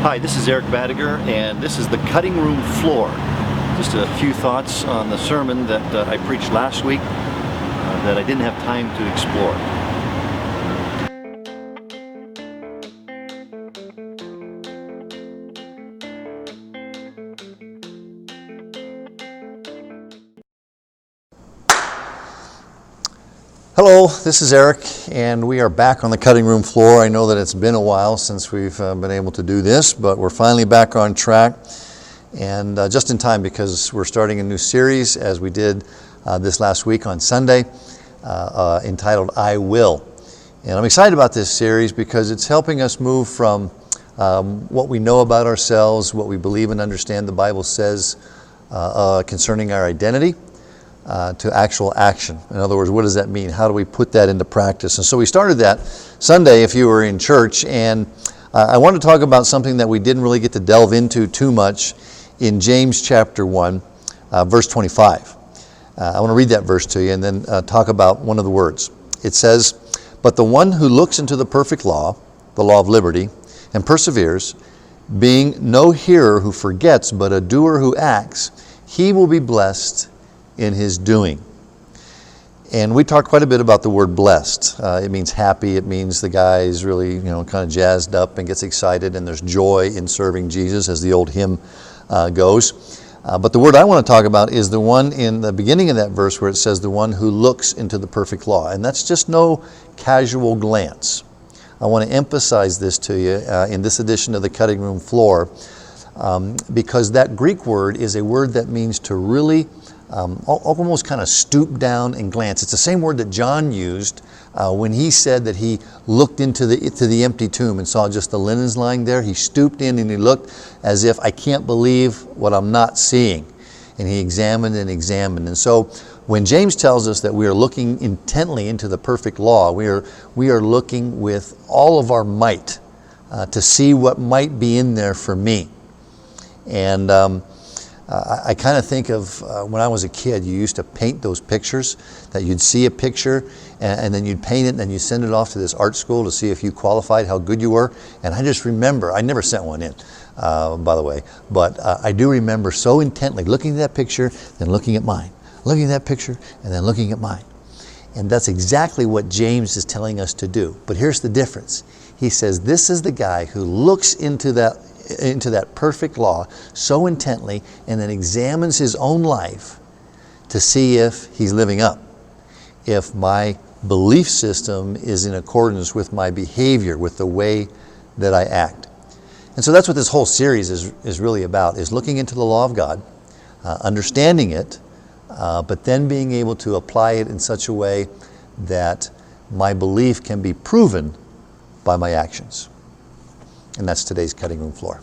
Hi, this is Eric Batteiger, and this is the cutting room floor. Just a few thoughts on the sermon that I preached last week that I didn't have time to explore. Hello, this is Eric, and we are back on the cutting room floor. I know that it's been a while since we've been able to do this, but we're finally back on track, and just in time because we're starting a new series, as we did this last week on Sunday, entitled I Will. And I'm excited about this series because it's helping us move from what we know about ourselves, what we believe and understand the Bible says concerning our identity, to actual action. In other words, what does that mean? How do we put that into practice? And so we started that Sunday, if you were in church, and I wanted to talk about something that we didn't really get to delve into too much in James chapter 1, verse 25. I want to read that verse to you and then talk about one of the words. It says, "But the one who looks into the perfect law, the law of liberty, and perseveres, being no hearer who forgets, but a doer who acts, he will be blessed in his doing." And we talked quite a bit about the word blessed. It means happy. It means the guy is really, kind of jazzed up and gets excited, and there's joy in serving Jesus, as the old hymn goes. But the word I want to talk about is the one in the beginning of that verse where it says the one who looks into the perfect law. And that's just no casual glance. I want to emphasize this to you in this edition of the Cutting Room Floor, because that Greek word is a word that means to really almost kind of stoop down and glance. It's the same word that John used when he said that he looked into the empty tomb and saw just the linens lying there. He stooped in and he looked as if, I can't believe what I'm not seeing. And he examined and examined. And so when James tells us that we are looking intently into the perfect law, we are looking with all of our might to see what might be in there for me. And I kind of think of when I was a kid, you used to paint those pictures, that you'd see a picture and then you'd paint it and then you send it off to this art school to see if you qualified, how good you were. And I just remember, I never sent one in, by the way, but I do remember so intently looking at that picture, then looking at mine, looking at that picture, and then looking at mine. And that's exactly what James is telling us to do. But here's the difference. He says, this is the guy who looks into that perfect law so intently and then examines his own life to see if he's living up, if my belief system is in accordance with my behavior, with the way that I act. And so that's what this whole series is really about, is looking into the law of God, understanding it, but then being able to apply it in such a way that my belief can be proven by my actions. And that's today's Cutting Room Floor.